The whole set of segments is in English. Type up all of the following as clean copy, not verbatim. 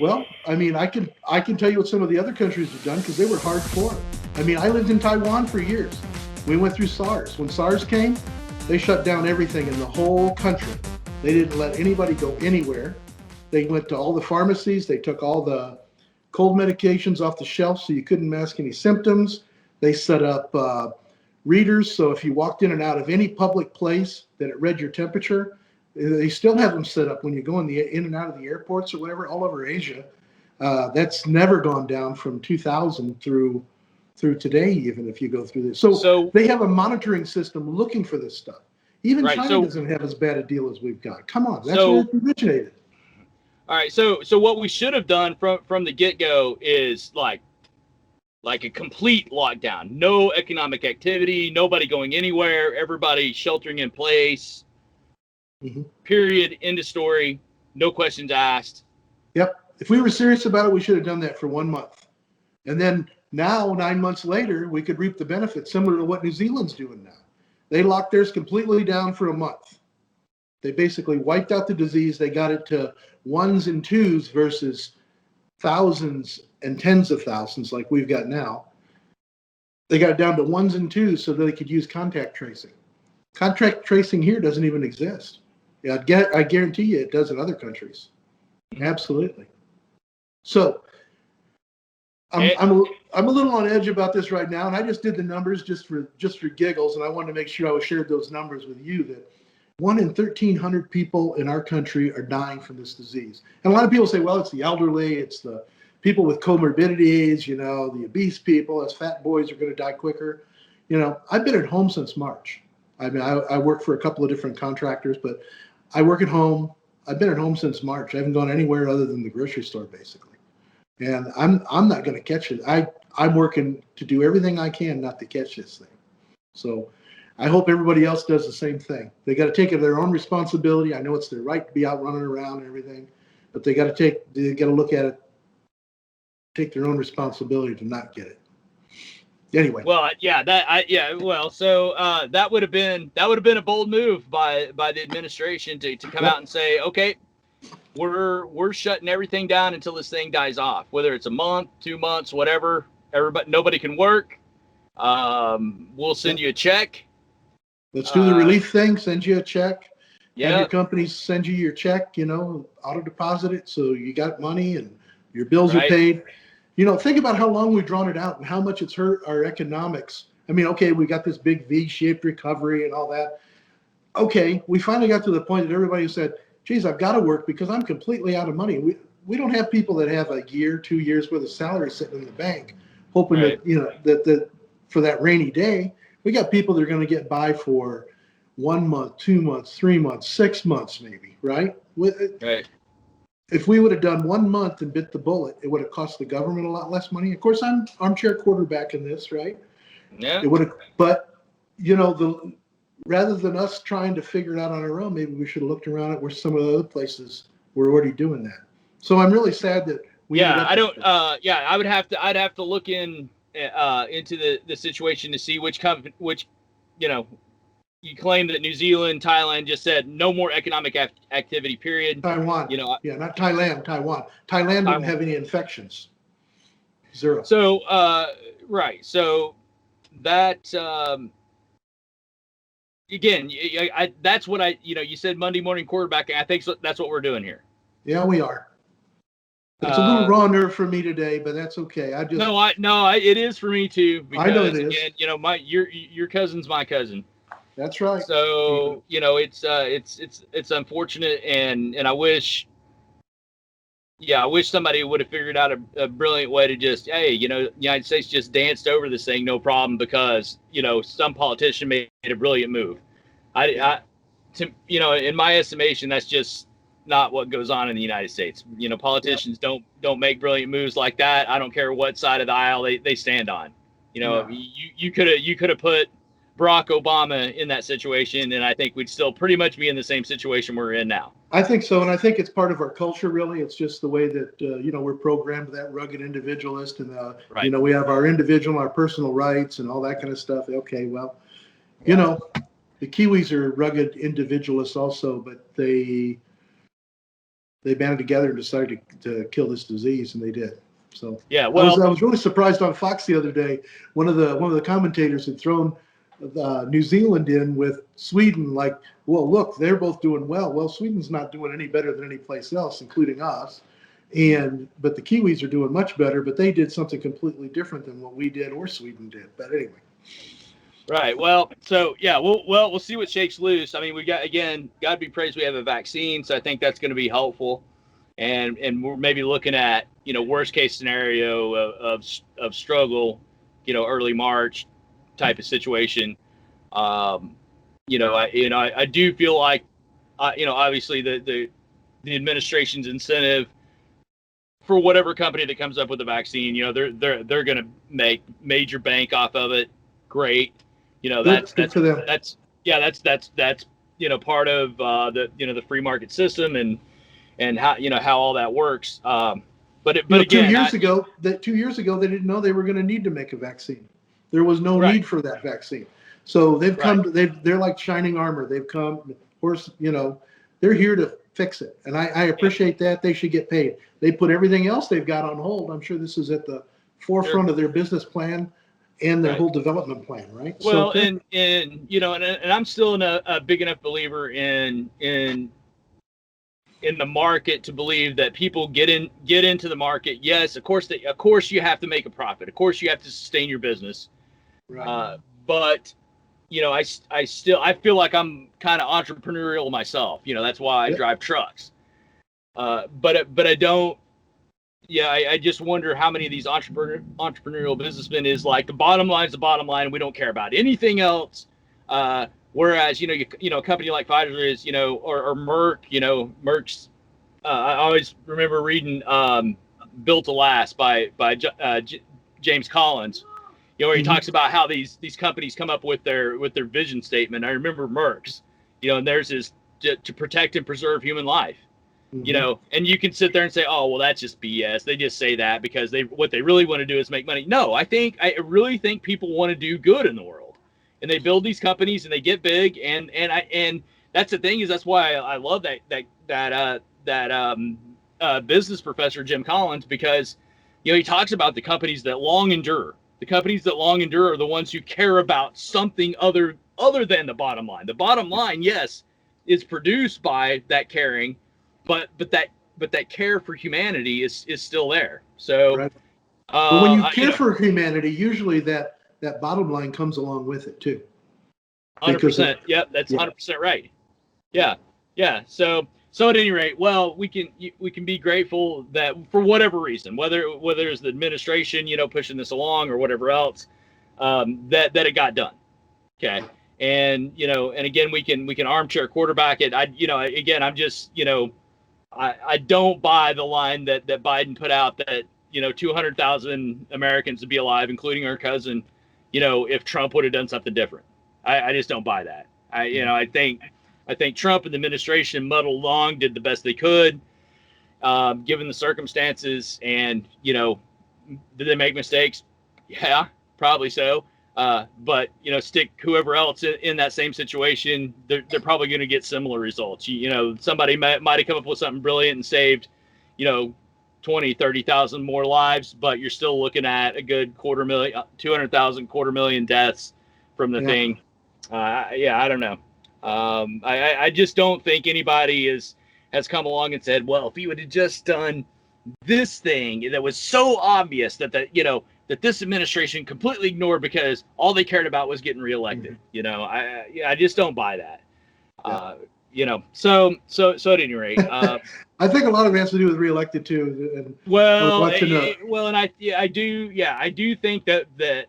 Well, I mean, I can tell you what some of the other countries have done because they were hardcore. I mean, I lived in Taiwan for years. We went through SARS. When SARS came, they shut down everything in the whole country. They didn't let anybody go anywhere. They went to all the pharmacies. They took all the cold medications off the shelf so you couldn't mask any symptoms. They set up readers so if you walked in and out of any public place that it read your temperature. They still have them set up when you go in and out of the airports or whatever all over Asia. That's never gone down from 2000 through today, even if you go through this. So they have a monitoring system looking for this stuff. Even right, China doesn't have as bad a deal as we've got. Come on, that's so where it originated. all right, so what we should have done from the get-go is like a complete lockdown. No economic activity, nobody going anywhere, everybody sheltering in place. Mm-hmm. Period. End of story. No questions asked. Yep. If we were serious about it, we should have done that for 1 month. And then now, 9 months later, we could reap the benefits, similar to what New Zealand's doing now. They locked theirs completely down for a month. They basically wiped out the disease. They got it to ones and twos versus thousands and tens of thousands like we've got now. They got it down to ones and twos so that they could use contact tracing. Contact tracing here doesn't even exist. Yeah, I guarantee you it does in other countries. Absolutely. So I'm a little on edge about this right now, and I just did the numbers just for giggles, and I wanted to make sure I shared those numbers with you that 1 in 1,300 people in our country are dying from this disease. And a lot of people say, well, it's the elderly, it's the people with comorbidities, the obese people, us fat boys are going to die quicker. I've been at home since March. I mean, I work for a couple of different contractors, but I work at home. I've been at home since March. I haven't gone anywhere other than the grocery store, basically. And I'm not going to catch it. I'm working to do everything I can not to catch this thing. So I hope everybody else does the same thing. They got to take their own responsibility. I know it's their right to be out running around and everything, but they got to look at it, take their own responsibility to not get it. Anyway. Well, yeah, so that would have been a bold move by the administration to come out and say, okay, we're shutting everything down until this thing dies off, whether it's a month, 2 months, whatever. Nobody can work. We'll send you a check. Let's do the relief thing. Send you a check. Yeah. Have your companies send you your check. Auto deposit it so you got money and your bills are paid. Think about how long we've drawn it out and how much it's hurt our economics. I mean, okay, we got this big V-shaped recovery and all that. Okay, we finally got to the point that everybody said, geez, I've got to work because I'm completely out of money. We don't have people that have a year, 2 years worth of salary sitting in the bank, hoping that, that for that rainy day. We got people that are going to get by for 1 month, 2 months, 3 months, 6 months, maybe, right? Right. If we would have done 1 month and bit the bullet, it would have cost the government a lot less money. Of course, I'm armchair quarterback in this, right? Yeah. It would have, but rather than us trying to figure it out on our own, maybe we should have looked around at where some of the other places were already doing that. So I'm really sad that we. I'd have to look into the situation to see which you claim that New Zealand, Thailand just said no more economic activity, period. Taiwan. Not Thailand, Taiwan. Thailand didn't have any infections. Zero. So, right. So that, again, that's what you said Monday morning quarterbacking. I think that's what we're doing here. Yeah, we are. It's a little raw nerve for me today, but that's okay. It is for me too. Because, I know it is. Again, your cousin's my cousin. That's right. So it's unfortunate, and I wish somebody would have figured out a brilliant way to just, hey, the United States just danced over this thing, no problem, because some politician made a brilliant move. In my estimation, that's just not what goes on in the United States. Politicians don't make brilliant moves like that. I don't care what side of the aisle they stand on. You could have put Barack Obama in that situation, and I think we'd still pretty much be in the same situation we're in now. I think so, and I think it's part of our culture, really. It's just the way that, we're programmed to that rugged individualist, and, right. We have our individual, our personal rights and all that kind of stuff. Okay, well, the Kiwis are rugged individualists also, but they they banded together and decided to kill this disease, and they did. So Yeah, I well, was really surprised on Fox the other day. One of the commentators had thrown New Zealand in with Sweden, like, well, look, they're both doing well. Well, Sweden's not doing any better than any place else, including us. But the Kiwis are doing much better, but they did something completely different than what we did or Sweden did. But anyway. right. Well, so yeah, we'll see what shakes loose. I mean, we got, again, God be praised, we have a vaccine, so I think that's going to be helpful. And we're maybe looking at, worst case scenario of struggle, early March type of situation. I do feel like, obviously the administration's incentive for whatever company that comes up with a vaccine, they're going to make major bank off of it. Great. That's for them. that's part of the free market system and how all that works. But again, 2 years ago, they didn't know they were going to need to make a vaccine. There was no right. need for that vaccine. So they've come. Right. They're like shining armor. They've come. Of course, they're here to fix it, and I appreciate that. They should get paid. They put everything else they've got on hold. I'm sure this is at the forefront of their business plan and their whole development plan, right? Well, so, and I'm still a big enough believer in the market to believe that people get into the market. Yes, of course you have to make a profit. Of course you have to sustain your business. Right. But I feel like I'm kind of entrepreneurial myself. That's why I drive trucks. But I don't. Yeah, I just wonder how many of these entrepreneurial businessmen is like, the bottom line is the bottom line, and we don't care about anything else. Whereas, a company like Pfizer is, or Merck, Merck's, I always remember reading Built to Last by James Collins, where he talks about how these companies come up with their vision statement. I remember Merck's, and theirs is to protect and preserve human life. And you can sit there and say, oh, well, that's just BS. They just say that because what they really want to do is make money. No, I really think people want to do good in the world, and they build these companies and they get big. And that's the thing, is that's why I love that business professor, Jim Collins, because, he talks about the companies that long endure. The companies that long endure are the ones who care about something other than the bottom line. The bottom line, yes, is produced by that caring, but that care for humanity is still there. So, right. But when you care for humanity, usually that bottom line comes along with it too. 100%. Yep, that's 100% right. Yeah. So at any rate, well, we can be grateful that for whatever reason, whether it's the administration, pushing this along or whatever else, that it got done. Okay. And and again, we can armchair quarterback it. I'm just, I don't buy the line that Biden put out that 200,000 Americans would be alive, including our cousin, if Trump would have done something different. I just don't buy that. I think Trump and the administration muddled along, did the best they could, given the circumstances. And did they make mistakes? Yeah, probably so. But stick whoever else in that same situation, they're probably going to get similar results. Somebody might have come up with something brilliant and saved 20, 30,000 more lives, but you're still looking at a good 200,000 deaths from the thing. I don't know. I just don't think anybody has come along and said, well, if he would have just done this thing that was so obvious that that this administration completely ignored because all they cared about was getting reelected. I just don't buy that. So at any rate, I think a lot of it has to do with reelected too. And I do think that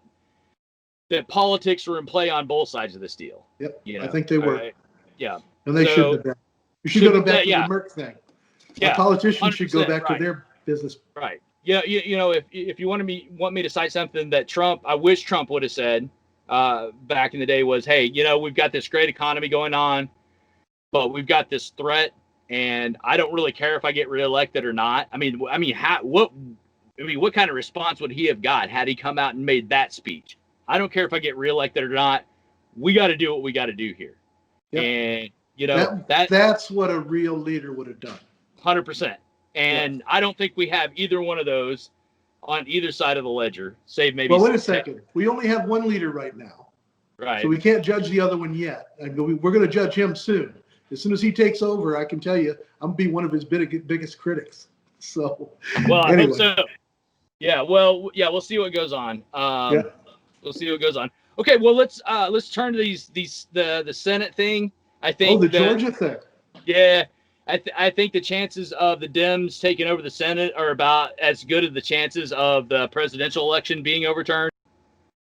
politics were in play on both sides of this deal. Yep. I think they were. And they shouldn't have been. You should go back to the Merck thing. Politicians should go back to their business. Right. Yeah. If you want me to cite something that I wish Trump would have said back in the day was, hey, we've got this great economy going on, but we've got this threat, and I don't really care if I get reelected or not. What kind of response would he have got had he come out and made that speech? I don't care if I get reelected or not. We got to do what we got to do here. Yep. And that's what a real leader would have done. 100%. And I don't think we have either one of those on either side of the ledger, save maybe. Well, wait a second. We only have one leader right now. Right. So we can't judge the other one yet. We're going to judge him soon. As soon as he takes over, I can tell you, I'm going to be one of his biggest critics. So, well, I anyway. hope so. Yeah. Well, yeah, we'll see what goes on. We'll see what goes on. Okay. Well, let's turn to the Senate thing. I think. The Georgia thing. Yeah. I think the chances of the Dems taking over the Senate are about as good as the chances of the presidential election being overturned.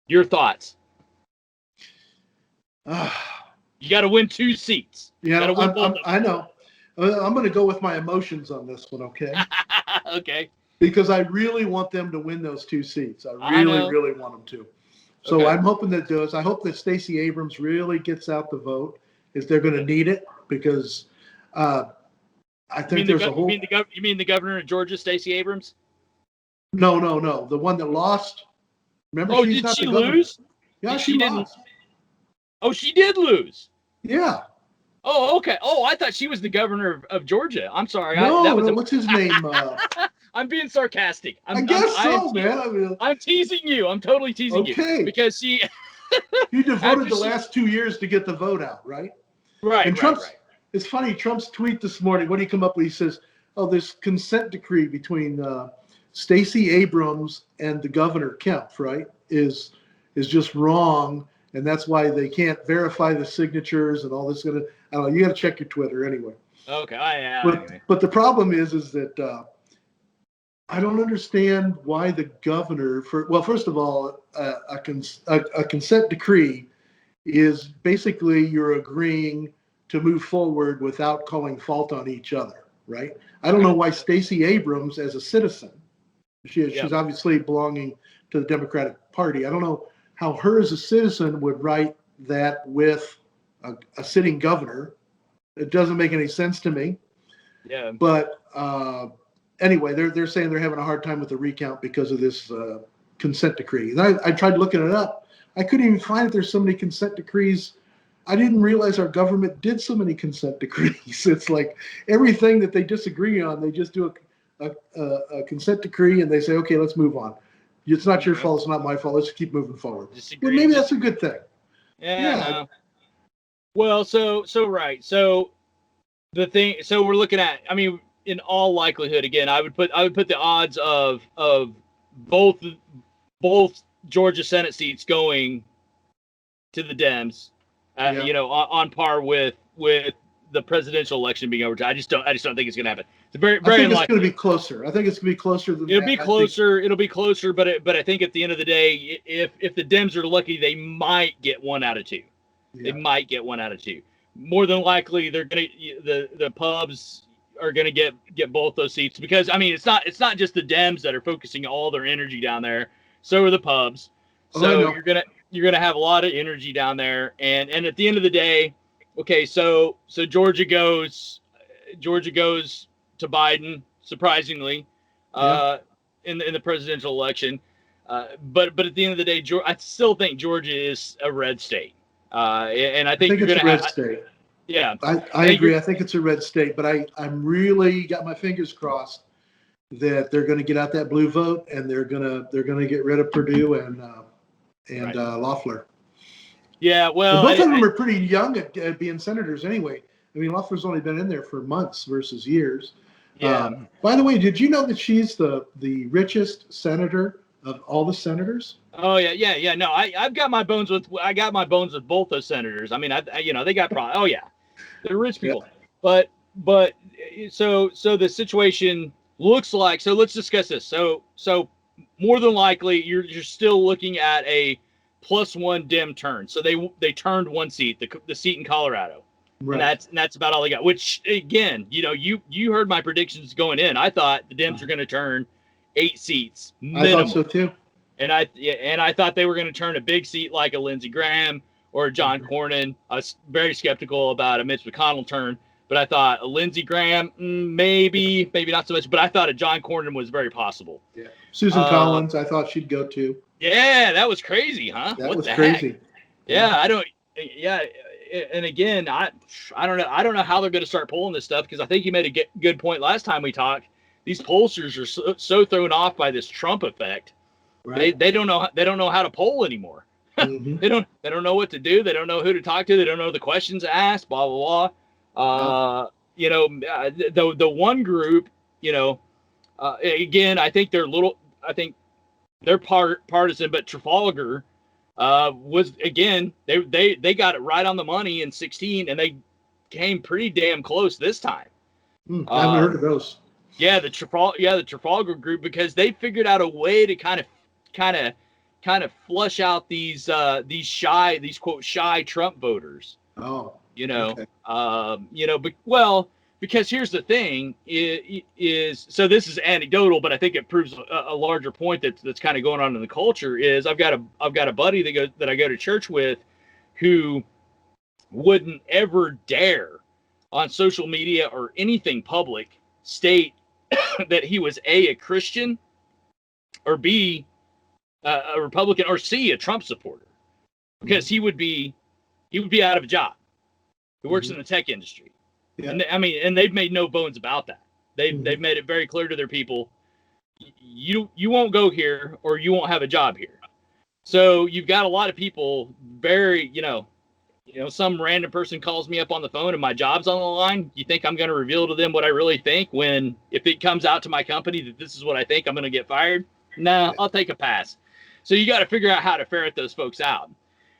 Your thoughts? You got to win 2 seats. Yeah, I know. I'm going to go with my emotions on this one, okay? Okay. Because I really want them to win those 2 seats. I really want them to. So Okay. I'm hoping that does. I hope that Stacey Abrams really gets out the vote, is they're going to need it, because I think there's a whole. You mean the governor of Georgia, Stacey Abrams? No. The one that lost. Remember, she's did not she the governor. lose? Yeah, she lost. Oh, she did lose. Yeah. Oh, okay. Oh, I thought she was the governor of Georgia. I'm sorry. What's his name? I'm being sarcastic. I guess so, man. I'm teasing you. I'm totally teasing you. Because she. You devoted the last 2 years to get the vote out, right? Right. And it's funny. Trump's tweet this morning. What did he come up with? He says, "Oh, this consent decree between Stacey Abrams and the governor Kemp, right, is just wrong, and that's why they can't verify the signatures and all this." I don't know. You got to check your Twitter anyway. Okay. Anyway. But the problem is that I don't understand why the governor. First of all, a consent decree is basically you're agreeing to move forward without calling fault on each other, right? I don't know why Stacey Abrams, as a citizen, she's obviously belonging to the Democratic Party. I don't know how her as a citizen would write that with a sitting governor. It doesn't make any sense to me. Yeah. But anyway, they're saying they're having a hard time with the recount because of this consent decree. And I tried looking it up. I couldn't even find that there's so many consent decrees. I didn't realize our government did so many consent decrees. It's like everything that they disagree on, they just do a consent decree and they say, okay, let's move on. It's not your fault. It's not my fault. Let's keep moving forward. But maybe that's a good thing. Yeah. Well, so right. So the thing. So we're looking at. I mean, in all likelihood, again, I would put the odds of both Georgia Senate seats going to the Dems, on par with the presidential election being overturned. I just don't think it's going to happen. It's very I think unlikely. It's going to be closer. I think it's going to be closer than It'll be closer, but I think at the end of the day, if the Dems are lucky, they might get 1 out of 2. Yeah. They might get 1 out of 2. More than likely, they're going to the pubs are going to get both those seats, because I mean it's not just the Dems that are focusing all their energy down there. So are the pubs. So you're gonna have a lot of energy down there, and at the end of the day, okay, so Georgia goes to Biden, surprisingly, in the presidential election, but at the end of the day, I still think Georgia is a red state, and I think you're it's gonna a red state. Yeah, I agree. I think it's a red state, but I'm really got my fingers crossed that they're going to get out that blue vote and they're gonna get rid of Purdue and Loeffler. Yeah, well, both of them are pretty young at being senators anyway. I mean, Loeffler's only been in there for months versus years. Yeah. By the way, did you know that she's the richest senator of all the senators? Oh yeah. No, I got my bones with both those senators. I mean, they got problems. Oh yeah, they're rich people. Yeah. But so the situation looks like. So let's discuss this. So more than likely, you're still looking at a +1 Dem turn. So they turned 1 seat, the seat in Colorado. Right. And that's about all they got. Which again, you heard my predictions going in. I thought the Dems were going to turn 8 seats minimum. I thought so too. And I thought they were going to turn a big seat like a Lindsey Graham or a John Cornyn. I was very skeptical about a Mitch McConnell turn, but I thought a Lindsey Graham, maybe not so much. But I thought a John Cornyn was very possible. Yeah. Susan Collins, I thought she'd go too. Yeah, that was crazy, huh? That was crazy. Yeah, I don't. Yeah, and again, I don't know. I don't know how they're going to start pulling this stuff, because I think you made a good point last time we talked. These pollsters are so thrown off by this Trump effect. Right. They don't know how to poll anymore. Mm-hmm. They don't know what to do. They don't know who to talk to. They don't know the questions to ask. Blah blah blah. The one group, again, I think they're partisan, but Trafalgar was, again, they got it right on the money in 16, and they came pretty damn close this time. I haven't heard of those. Yeah, the Trafalgar group, because they figured out a way to kind of flush out these quote shy Trump voters. Oh, okay. Okay. Because here's the thing is so this is anecdotal, but I think it proves a larger point that's kind of going on in the culture. Is I've got a buddy that I go to church with, who wouldn't ever dare on social media or anything public state that he was a Christian, or B, a Republican, or C, a Trump supporter, because he would be out of a job. He works in the tech industry. Yeah. And they've made no bones about that. They've made it very clear to their people, you won't go here, or you won't have a job here. So you've got a lot of people very, some random person calls me up on the phone and my job's on the line. You think I'm going to reveal to them what I really think, when if it comes out to my company that this is what I think, I'm going to get fired? No, I'll take a pass. So you got to figure out how to ferret those folks out.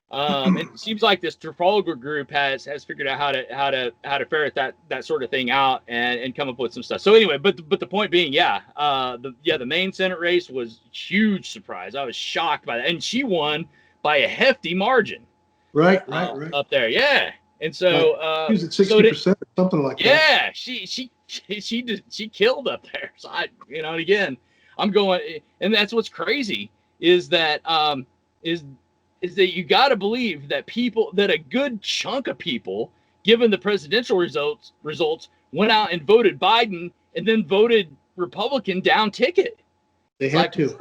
And it seems like this Trafalgar group has figured out how to ferret that sort of thing out and come up with some stuff. So anyway, but the point being, the Maine Senate race was huge surprise. I was shocked by that, and she won by a hefty margin. Right. Up there, yeah. And so she was at 60% or something like that. Yeah, she killed up there. So and again, I'm going, and that's what's crazy is that is that you got to believe that a good chunk of people, given the presidential results, went out and voted Biden and then voted Republican down ticket. They had to.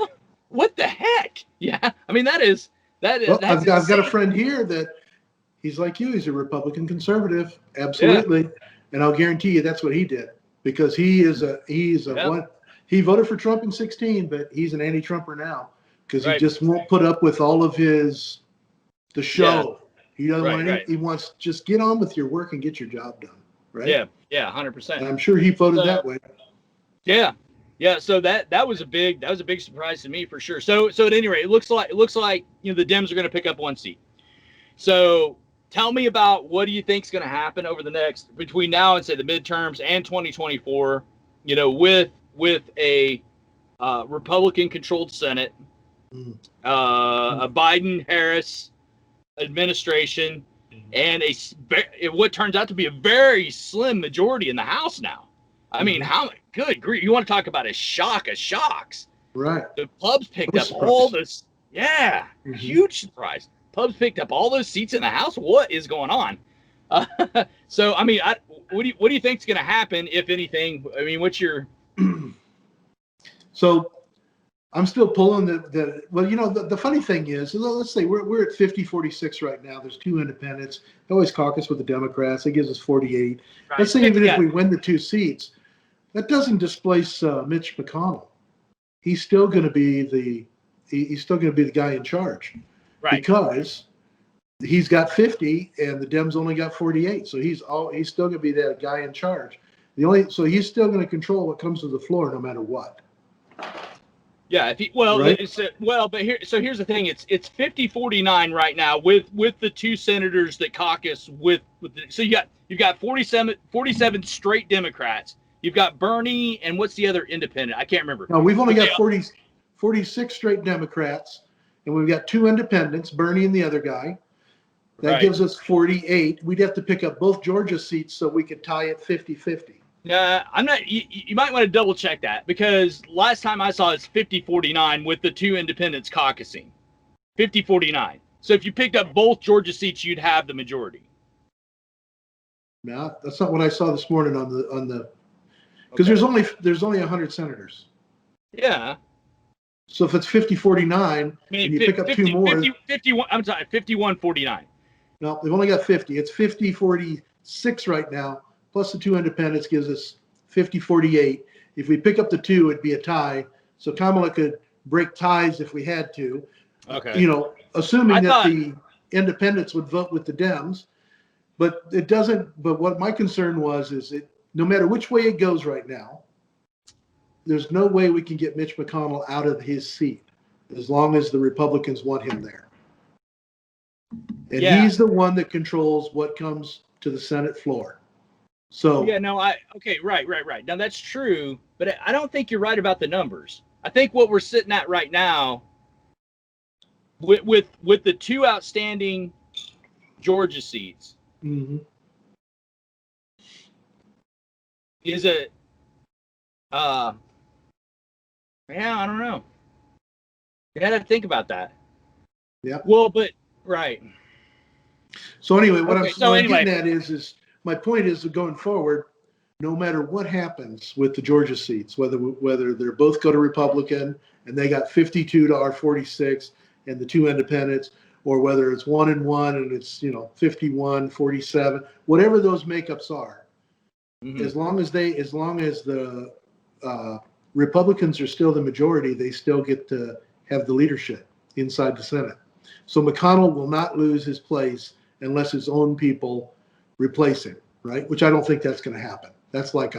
What the heck? Yeah, I mean that is. Well, I've got a friend here that he's like you. He's a Republican conservative, absolutely, yeah. And I'll guarantee you that's what he did, because he voted for Trump in 16, but he's an anti-Trumper now. Because he just won't put up with all of the show. Yeah. He doesn't want any. He wants just get on with your work and get your job done. Right? Yeah, 100%. And I'm sure he voted that way. Yeah. So that was a big surprise to me for sure. So at any rate, it looks like the Dems are going to pick up one seat. So tell me about what do you think is going to happen over the next between now and say the midterms and 2024. With a Republican-controlled Senate. A Biden-Harris administration, and what turns out to be a very slim majority in the House now. I mean, good grief! You want to talk about a shock of shocks? Right. The Pubs picked up all this. Yeah, huge surprise. Pubs picked up all those seats in the House. What is going on? So, I mean, what do you think is going to happen, if anything? I mean, what's your? So. I'm still pulling the funny thing is, let's say we're at 50-46 right now. There's two independents. I always caucus with the Democrats. It gives us 48. Right. Let's say even if we win the two seats, that doesn't displace Mitch McConnell. He's still going to be the guy in charge, right? Because he's got 50 and the Dems only got 48. So he's still going to be that guy in charge. So he's still going to control what comes to the floor no matter what. Yeah, but here's the thing. It's 50-49 right now with the two senators that caucus so you got 47 straight Democrats. You've got Bernie, and what's the other independent? I can't remember. No, we've only got 46 straight Democrats, and we've got two independents, Bernie and the other guy. That gives us 48. We'd have to pick up both Georgia seats so we could tie it 50-50. I'm not. You might want to double check that, because last time I saw it's 50-49 with the two independents caucusing. 50-49. So if you picked up both Georgia seats, you'd have the majority. No, that's not what I saw this morning on the. Because there's only 100 senators. Yeah. So if it's 50-49, and you pick up two more. 51. I'm sorry, 51-49. No, they've only got 50. It's 50-46 right now, plus the 2 independents gives us 50-48. If we pick up the 2, it'd be a tie. So Kamala could break ties if we had to. Okay. Assuming I that thought- the independents would vote with the Dems. But it doesn't. But what my concern was is that no matter which way it goes right now, there's no way we can get Mitch McConnell out of his seat as long as the Republicans want him there. And he's the one that controls what comes to the Senate floor. So okay, right. Now that's true, but I don't think you're right about the numbers. I think what we're sitting at right now, with the 2 outstanding Georgia seats, is it? I don't know. You got to think about that. Yeah. Well, but right. So anyway, what I'm anyway, getting at is my point is that going forward, no matter what happens with the Georgia seats, whether they're both go to Republican and they got 52 to our 46 and the 2 independents, or whether it's 1 and 1 and it's 51-47, whatever those makeups are, as long as the Republicans are still the majority, they still get to have the leadership inside the Senate. So McConnell will not lose his place unless his own people replace him, right? Which I don't think that's going to happen. That's like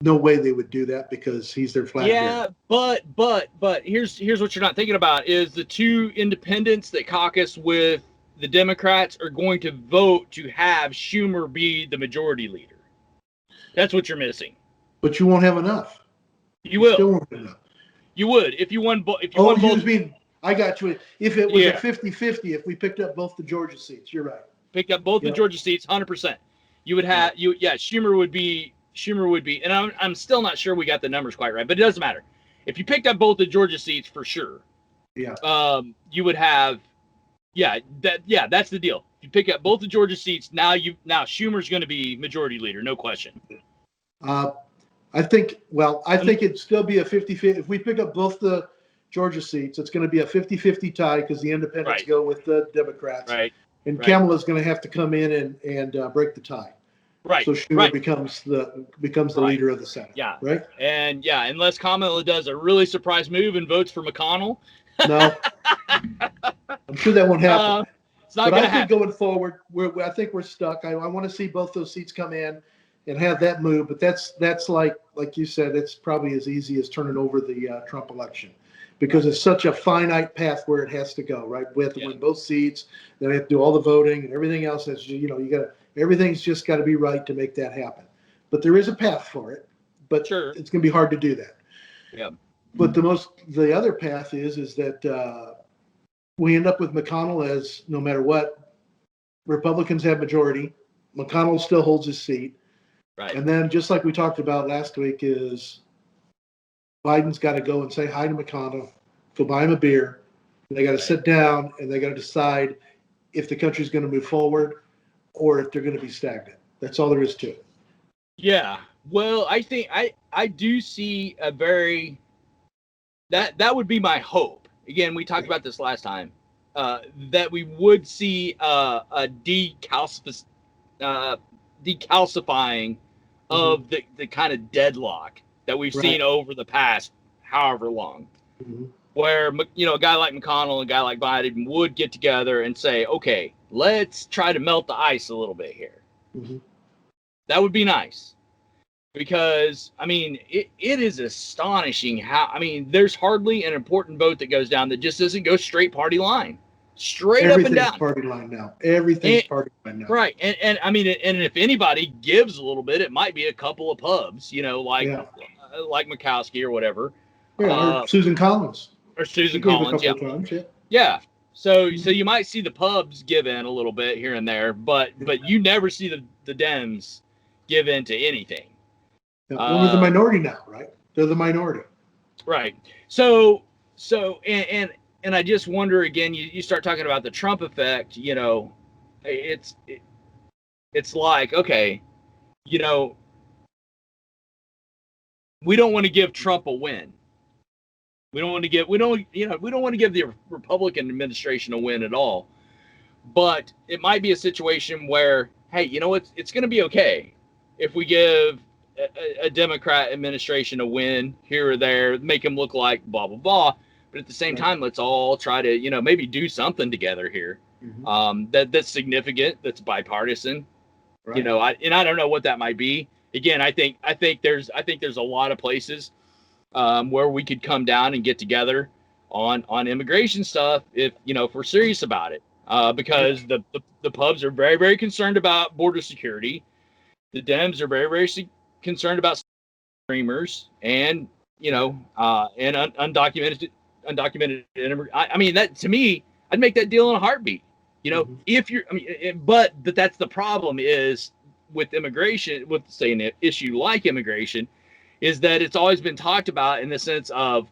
no way they would do that because he's their flag bearer. But here's what you're not thinking about is the 2 independents that caucus with the Democrats are going to vote to have Schumer be the majority leader. That's what you're missing. But you won't have enough. You will. Still won't have enough. You would if you won both. I got you. If it was a 50-50, if we picked up both the Georgia seats, you're right. Picked up both the Georgia seats, 100%. You would have Schumer would be, and I'm still not sure we got the numbers quite right, but it doesn't matter. If you picked up both the Georgia seats for sure, you would have, that's the deal. If you pick up both the Georgia seats, now Schumer's going to be majority leader, no question. I think it'd still be a 50-50. If we pick up both the Georgia seats, it's going to be a 50-50 tie because the independents go with the Democrats. Right. And Kamala's going to have to come in and break the tie. Right. So Schumer becomes the leader of the Senate. Yeah. Right. And unless Kamala does a really surprise move and votes for McConnell. No. I'm sure that won't happen. It's not going to happen. Going forward, I think we're stuck. I want to see both those seats come in and have that move. But that's like you said, it's probably as easy as turning over the Trump election. Because it's such a finite path where it has to go, right? We have to win both seats, then we have to do all the voting and everything else. That's everything's just got to be right to make that happen. But there is a path for it, but it's going to be hard to do that. Yeah. But the other path is that we end up with McConnell as no matter what, Republicans have majority. McConnell still holds his seat, right? And then just like we talked about last week is. Biden's got to go and say hi to McConnell, go buy him a beer. They got to sit down and they got to decide if the country's going to move forward or if they're going to be stagnant. That's all there is to it. Yeah. Well, I think I do see a very that would be my hope. Again, we talked about this last time that we would see a decalcifying of the kind of deadlock that we've seen over the past however long, where a guy like McConnell and a guy like Biden would get together and say, okay, let's try to melt the ice a little bit here. That would be nice because, it is astonishing how, there's hardly an important vote that goes down that just doesn't go straight party line. Straight up and down. Party line now. Everything's party line now. Right. And if anybody gives a little bit, it might be a couple of pubs, like Murkowski or whatever. Yeah, or Susan Collins. Yeah. So you might see the pubs give in a little bit here and there, but you never see the Dems give in to anything. Yeah, we're the minority now, right? They're the minority. Right. So and I just wonder again, you start talking about the Trump effect, it's like, okay, we don't want to give Trump a win. We don't want to give the Republican administration a win at all. But it might be a situation where, hey, you know what? It's going to be okay if we give a Democrat administration a win here or there, make them look like blah, blah, blah. But at the same time, let's all try to, maybe do something together here that's significant, that's bipartisan. Right. I don't know what that might be. Again, I think there's a lot of places where we could come down and get together on immigration stuff if we're serious about it. Because the pubs are very, very concerned about border security. The Dems are very, very concerned about streamers and undocumented I mean, that to me, I'd make that deal in a heartbeat. If you're, but that's the problem is with immigration, with say an issue like immigration, is that it's always been talked about in the sense of,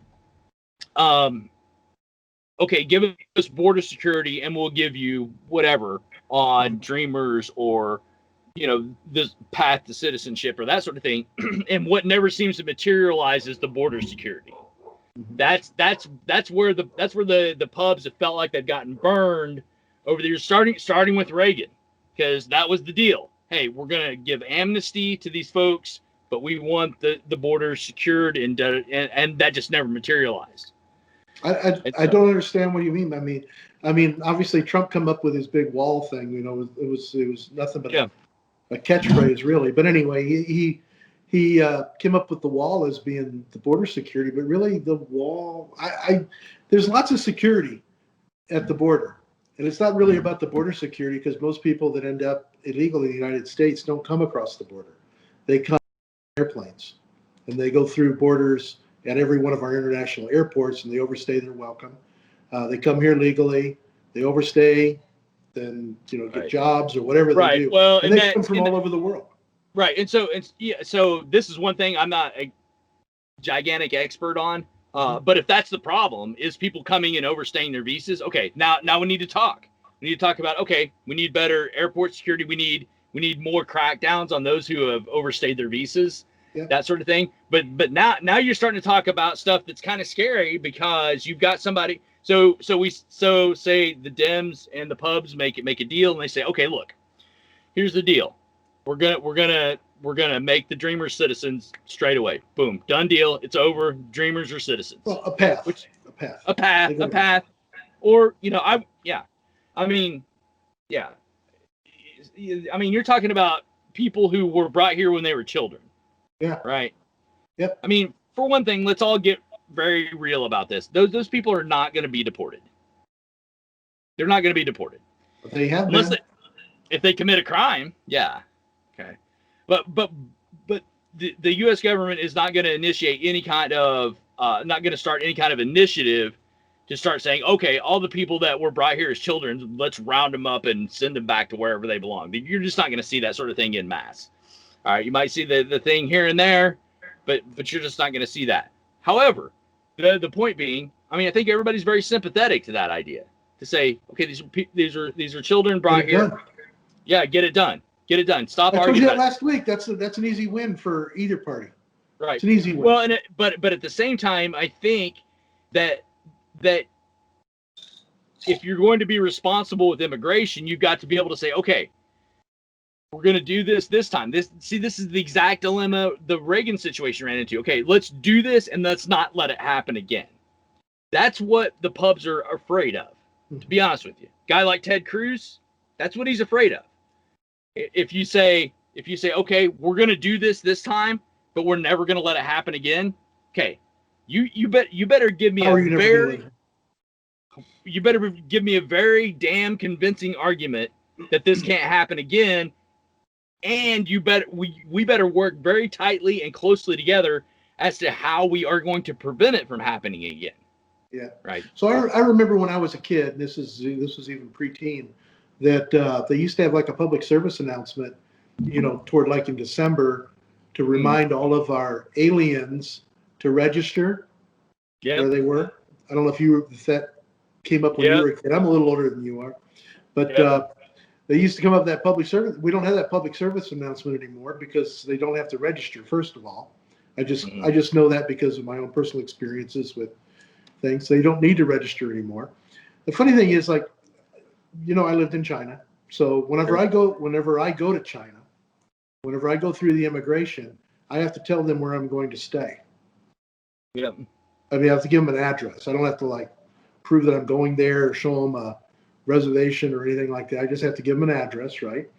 okay, give us border security and we'll give you whatever on Dreamers or, this path to citizenship or that sort of thing. And what never seems to materialize is the border security. That's where the pubs have felt like they've gotten burned over the years, starting with Reagan, because that was the deal. Hey, we're gonna give amnesty to these folks, but we want the border secured, and that just never materialized. I don't understand what you mean. I mean, obviously Trump come up with his big wall thing. It was nothing but a catchphrase, really. But anyway, he came up with the wall as being the border security, but really the wall. There's lots of security at the border, and it's not really about the border security because most people that end up illegally in the United States don't come across the border. They come in airplanes, and they go through borders at every one of our international airports, and they overstay their welcome. They come here legally, they overstay, then get jobs or whatever they do. Well, and they come from all over the world. Right, and so this is one thing I'm not a gigantic expert on, but if that's the problem, is people coming and overstaying their visas? Okay, now we need to talk. We need to talk about, okay, we need better airport security. We need more crackdowns on those who have overstayed their visas. Yeah. That sort of thing. But now you're starting to talk about stuff that's kind of scary because you've got somebody. So say the Dems and the pubs make a deal and they say, okay, look, here's the deal. We're gonna make the Dreamers citizens straight away. Boom, done deal. It's over. Dreamers are citizens. Well, a path. Or you're talking about people who were brought here when they were children. Yeah. Right. Yep. I mean, for one thing, let's all get very real about this. Those people are not going to be deported. They're not going to be deported. But they have if they commit a crime, yeah. Okay. But the U.S. government is not going to initiate any kind of not going to start any kind of initiative to start saying, okay, all the people that were brought here as children, let's round them up and send them back to wherever they belong. You're just not going to see that sort of thing in mass. All right, you might see the thing here and there, but you're just not going to see that. However, the point being, I think everybody's very sympathetic to that idea to say, okay, these are children brought here. Done. Yeah, get it done. Get it done. Stop arguing. I told you that last week. That's an easy win for either party. Right. It's an easy win. Well, but at the same time, I think that if you're going to be responsible with immigration, you've got to be able to say, okay, we're going to do this time. This is the exact dilemma the Reagan situation ran into. Okay, let's do this and let's not let it happen again. That's what the pubs are afraid of, to be honest with you. Guy like Ted Cruz, that's what he's afraid of. If you say, okay, we're going to do this time, but we're never going to let it happen again. Okay, you better give me you better give me a very damn convincing argument that this can't happen again. And we better work very tightly and closely together as to how we are going to prevent it from happening again. Yeah. Right. So I remember when I was a kid, and this was even preteen, that they used to have like a public service announcement, toward like in December, to remind all of our aliens to register where they were. I don't know if that came up when you were a kid. I'm a little older than you are, but they used to come up with that public service. We don't have that public service announcement anymore because they don't have to register. First of all, I just know that because of my own personal experiences with things. They don't need to register anymore. The funny thing is, like, I lived in China. So whenever I go to China, whenever I go through the immigration, I have to tell them where I'm going to stay. Yep. I mean, I have to give them an address. I don't have to like prove that I'm going there or show them a reservation or anything like that. I just have to give them an address, right?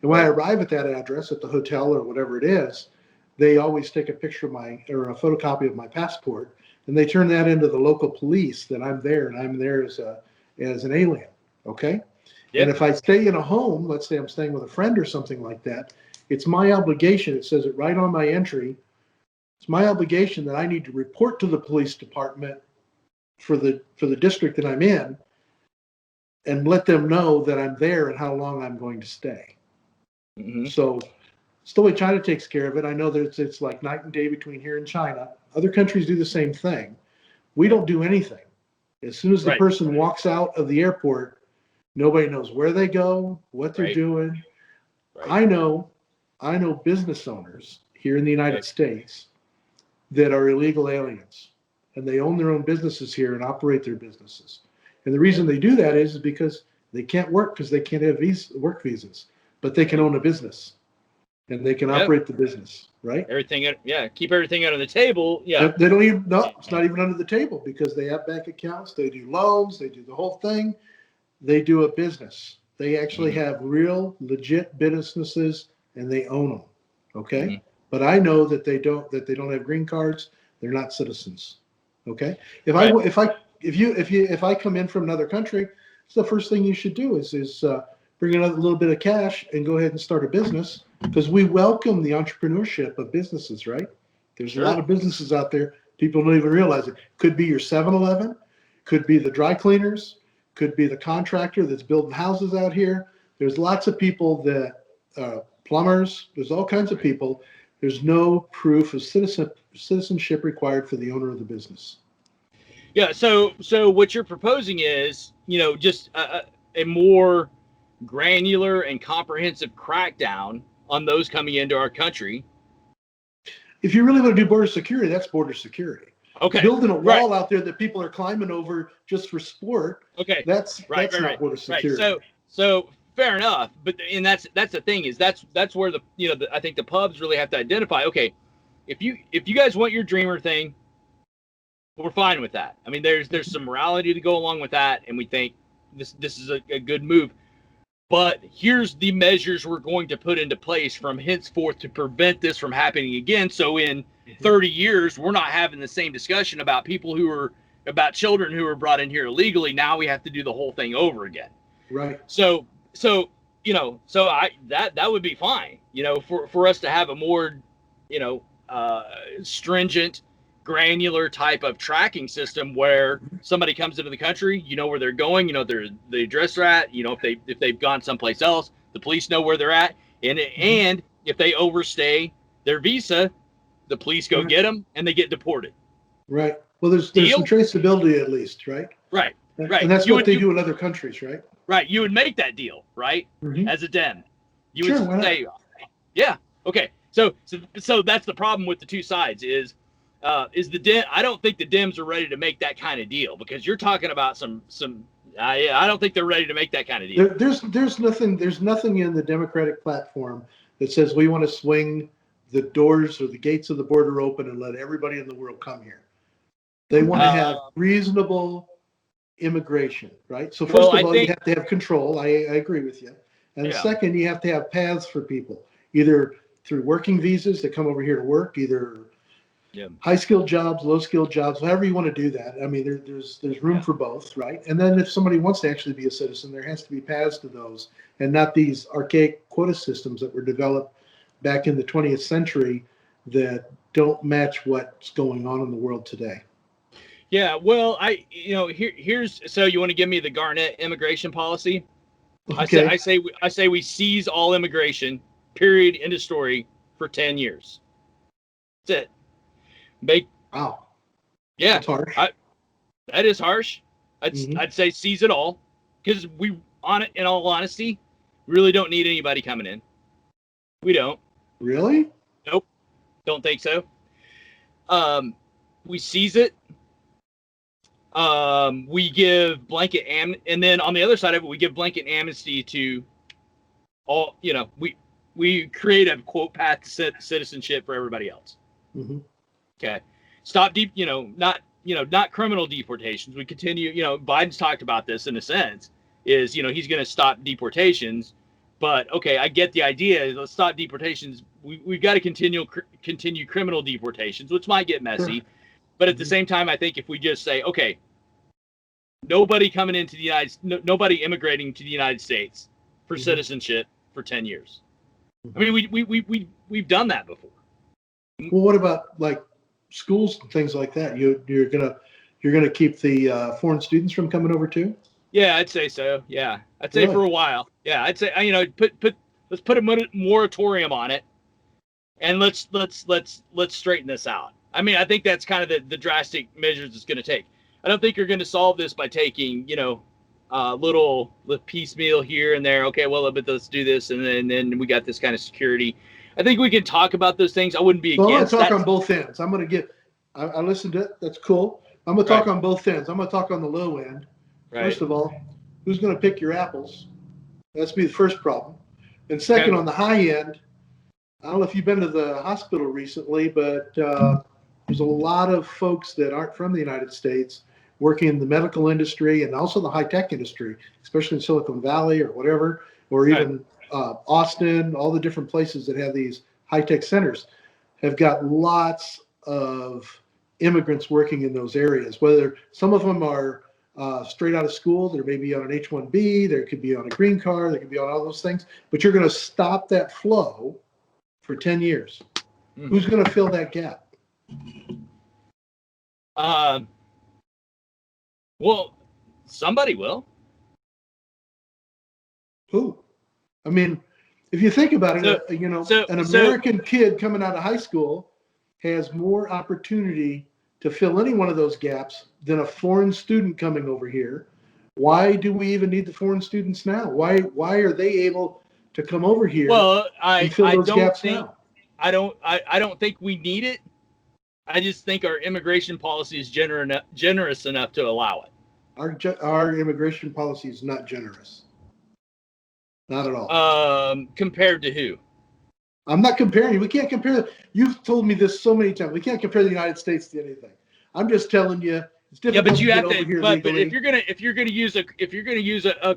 And when I arrive at that address at the hotel or whatever it is, they always take a picture of or a photocopy of my passport, and they turn that into the local police that I'm there, and I'm there as an alien. Okay. Yep. And if I stay in a home, let's say I'm staying with a friend or something like that, it's my obligation. It says it right on my entry. It's my obligation that I need to report to the police department for the district that I'm in and let them know that I'm there and how long I'm going to stay. Mm-hmm. So it's the way China takes care of it. I know that it's like night and day between here and China. Other countries do the same thing. We don't do anything. As soon as the person walks out of the airport, nobody knows where they go, what they're doing. Right. I know business owners here in the United States that are illegal aliens, and they own their own businesses here and operate their businesses. And the reason they do that is because they can't work because they can't have work visas, but they can own a business and they can operate the business, right? Keep everything under the table. Yeah. They don't even, no, it's not even under the table because they have bank accounts, they do loans, they do the whole thing. They do a business. They actually have real legit businesses and they own them. Okay. Mm-hmm. But I know that they don't have green cards. They're not citizens. Okay. If I come in from another country, it's the first thing you should do is bring another little bit of cash and go ahead and start a business because we welcome the entrepreneurship of businesses, right? There's a lot of businesses out there. People don't even realize it. Could be your 7-Eleven, could be the dry cleaners, could be the contractor that's building houses out here. There's lots of people that plumbers. There's all kinds of people. There's no proof of citizenship required for the owner of the business. Yeah. So what you're proposing is, just a more granular and comprehensive crackdown on those coming into our country. If you really want to do border security, that's border security. Okay. Building a wall out there that people are climbing over just for sport. Okay. That's not border security. Right. So fair enough. But that's the thing is that's where I think the pubs really have to identify. Okay, if you guys want your dreamer thing, we're fine with that. I mean, there's some morality to go along with that, and we think this is a good move. But here's the measures we're going to put into place from henceforth to prevent this from happening again. So in 30 years, we're not having the same discussion about about children who were brought in here illegally. Now we have to do the whole thing over again. Right. So that would be fine, for us to have a more, stringent, granular type of tracking system where somebody comes into the country, where they're going, the address they're at, if they've gone someplace else, the police know where they're at, and if they overstay their visa, the police go get them and they get deported. Right. Well, there's some traceability at least, right? Right. And that's what they do in other countries, right? Right. You would make that deal, right? Mm-hmm. As a Dem, you would say, yeah, okay. So that's the problem with the two sides is the Dem. I don't think the Dems are ready to make that kind of deal because you're talking about some. I don't think they're ready to make that kind of deal. There's nothing in the Democratic platform that says we want to swing the doors or the gates of the border open and let everybody in the world come here. They want to have reasonable immigration, right? So first of all, you have to have control. I agree with you. And second, you have to have paths for people, either through working visas that come over here to work, either high-skilled jobs, low-skilled jobs, however you want to do that. I mean, there's room for both, right? And then if somebody wants to actually be a citizen, there has to be paths to those and not these archaic quota systems that were developed back in the 20th century that don't match what's going on in the world today. Yeah, well, here's so you want to give me the Garnett immigration policy? Okay. I say we seize all immigration, period, end of story, for 10 years. That's it. Wow. Yeah. That's harsh. That is harsh. I'd say seize it all because in all honesty, really don't need anybody coming in. We don't. Really? Nope. Don't think so. We seize it. We give blanket and then on the other side of it, we give blanket amnesty to all. We create a quote path to citizenship for everybody else. Mm-hmm. Okay, stop deep. Not criminal deportations. We continue. Biden's talked about this in a sense. Is he's going to stop deportations, but okay, I get the idea. Let's stop deportations. We've got to continue criminal deportations, which might get messy. Sure. But at the same time, I think if we just say, okay, nobody coming into the nobody immigrating to the United States for citizenship for 10 years. I mean, we've done that before. Well, what about like schools and things like that? You're gonna keep the foreign students from coming over too? Yeah, I'd say so. Yeah, I'd say for a while. Yeah, I'd say let's put a moratorium on it, and let's straighten this out. I mean, I think that's kind of the drastic measures it's going to take. I don't think you're going to solve this by taking, little piecemeal here and there. Okay, well, but let's do this, and then we got this kind of security. I think we can talk about those things. I wouldn't be against that. I'm going to talk on both ends. I'm going to I listened to it. That's cool. I'm going to talk on both ends. I'm going to talk on the low end. Right. First of all, who's going to pick your apples? That's be the first problem. And second, on the high end, I don't know if you've been to the hospital recently, but there's a lot of folks that aren't from the United States working in the medical industry and also the high-tech industry, especially in Silicon Valley or whatever, or even Austin, all the different places that have these high-tech centers have got lots of immigrants working in those areas, whether some of them are straight out of school, there may be on an H-1B, there could be on a green card, there could be on all those things, but you're going to stop that flow for 10 years. Mm-hmm. Who's going to fill that gap? Well, somebody will. Who? I mean, if you think about it, an American kid coming out of high school has more opportunity to fill any one of those gaps than a foreign student coming over here. Why do we even need the foreign students now? Why are they able to come over here and fill those gaps now? I don't think we need it. I just think our immigration policy is generous enough to allow it. Our immigration policy is not generous. Not at all. Compared to who? I'm not comparing. We can't compare. You've told me this so many times. We can't compare the United States to anything. I'm just telling you it's difficult. Yeah, but you have to. But if you're gonna use a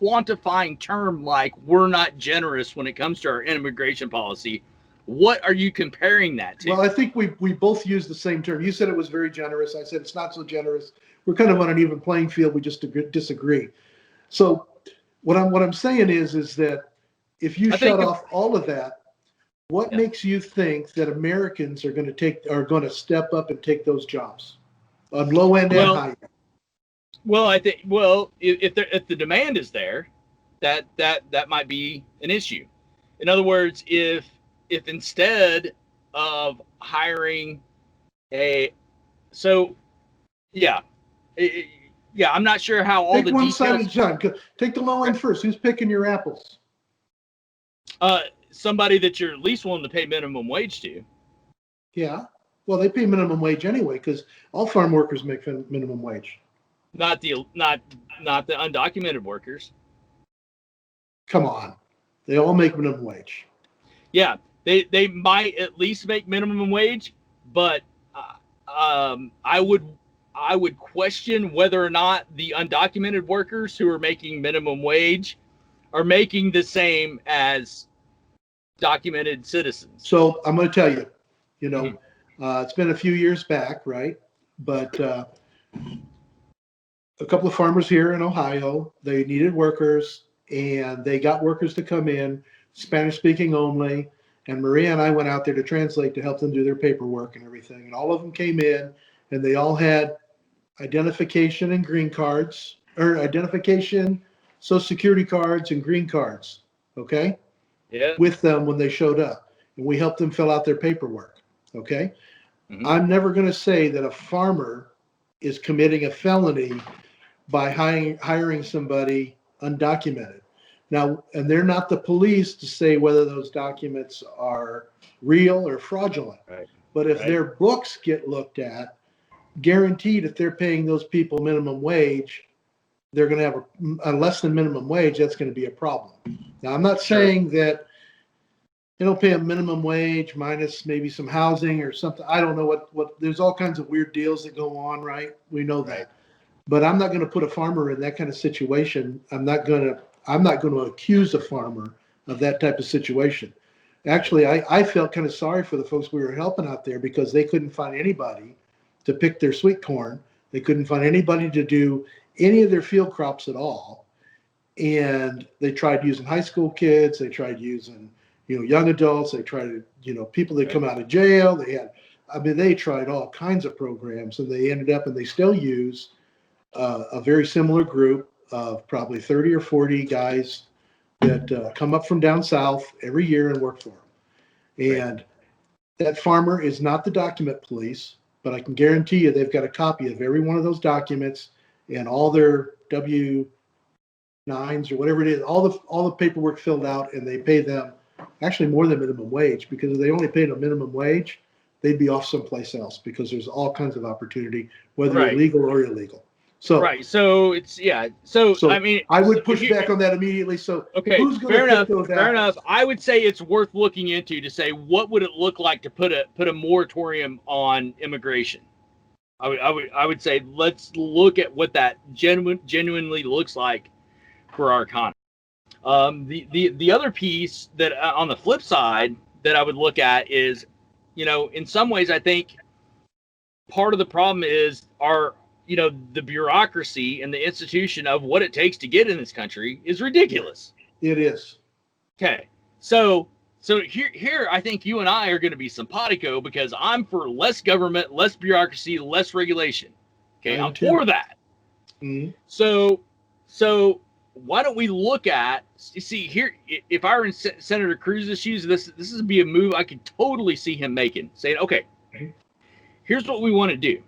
quantifying term like we're not generous when it comes to our immigration policy, what are you comparing that to? Well, I think we both use the same term. You said it was very generous. I said it's not so generous. We're kind of on an even playing field. We just disagree. So what I'm saying is that if you shut off all of that, what makes you think that Americans are going to step up and take those jobs on low end and high end? Well, I think if the demand is there, that might be an issue. In other words, if instead of hiring I'm not sure how all the details. Take one side at a time. Take the low end first. Who's picking your apples? Somebody that you're at least willing to pay minimum wage to. Yeah. Well, they pay minimum wage anyway because all farm workers make minimum wage. Not the undocumented workers. Come on, they all make minimum wage. Yeah, they might at least make minimum wage, but I would question whether or not the undocumented workers who are making minimum wage are making the same as documented citizens. So I'm going to tell you, it's been a few years back, right? But a couple of farmers here in Ohio, they needed workers, and they got workers to come in, Spanish speaking only. And Maria and I went out there to translate to help them do their paperwork and everything. And all of them came in, and they all had identification and green cards, or identification, Social Security cards, and green cards. Okay? Yeah. With them when they showed up. And we helped them fill out their paperwork. Okay? Mm-hmm. I'm never going to say that a farmer is committing a felony by hiring somebody undocumented. Now, and they're not the police to say whether those documents are real or fraudulent. Right. But if their books get looked at guaranteed if they're paying those people minimum wage, they're going to have a less than minimum wage. That's going to be a problem. Now, I'm not saying that they don't pay a minimum wage minus maybe some housing or something. I don't know what there's all kinds of weird deals that go on, right? We know that. Right. But I'm not going to put a farmer in that kind of situation. I'm not going to accuse a farmer of that type of situation. Actually, I felt kind of sorry for the folks we were helping out there because they couldn't find anybody to pick their sweet corn. They couldn't find anybody to do any of their field crops at all. And they tried using high school kids. They tried using, young adults. They tried, people that come out of jail. They tried all kinds of programs, and they ended up, and they still use a very similar group of probably 30 or 40 guys that come up from down south every year and work for them. And that farmer is not the document police, but I can guarantee you they've got a copy of every one of those documents and all their W-9s or whatever it is, all the paperwork filled out, and they pay them actually more than minimum wage, because if they only paid a minimum wage, they'd be off someplace else, because there's all kinds of opportunity, whether you're legal or illegal. So So it's So I mean, I would push back on that immediately. So okay, who's going fair to enough. pick those Fair enough. apples? I would say it's worth looking into to say what would it look like to put a moratorium on immigration. I would say let's look at what that genuinely looks like for our economy. The other piece that on the flip side that I would look at is, in some ways I think part of the problem is the bureaucracy and the institution of what it takes to get in this country is ridiculous. It is. Okay. So here I think you and I are going to be simpatico, because I'm for less government, less bureaucracy, less regulation. Okay. I'm for that. Mm-hmm. So why don't we look at, here, if I were in Senator Cruz's shoes, this would be a move I could totally see him making, saying, okay, here's what we want to do.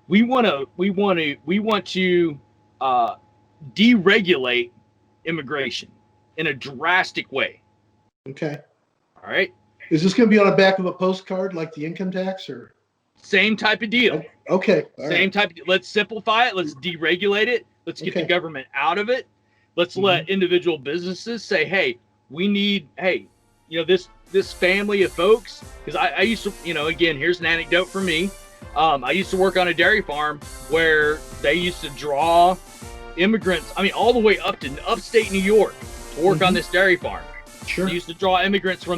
We want to deregulate immigration in a drastic way. Okay. All right. Is this going to be on the back of a postcard like the income tax, or? Same type of deal. Okay. Same type of deal. Let's simplify it. Let's deregulate it. Let's get the government out of it. Let's let individual businesses say, hey, we need, this family of folks, because I used to, again, here's an anecdote for me. I used to work on a dairy farm where they used to draw immigrants, all the way up to upstate New York to work on this dairy farm. Sure. They used to draw immigrants from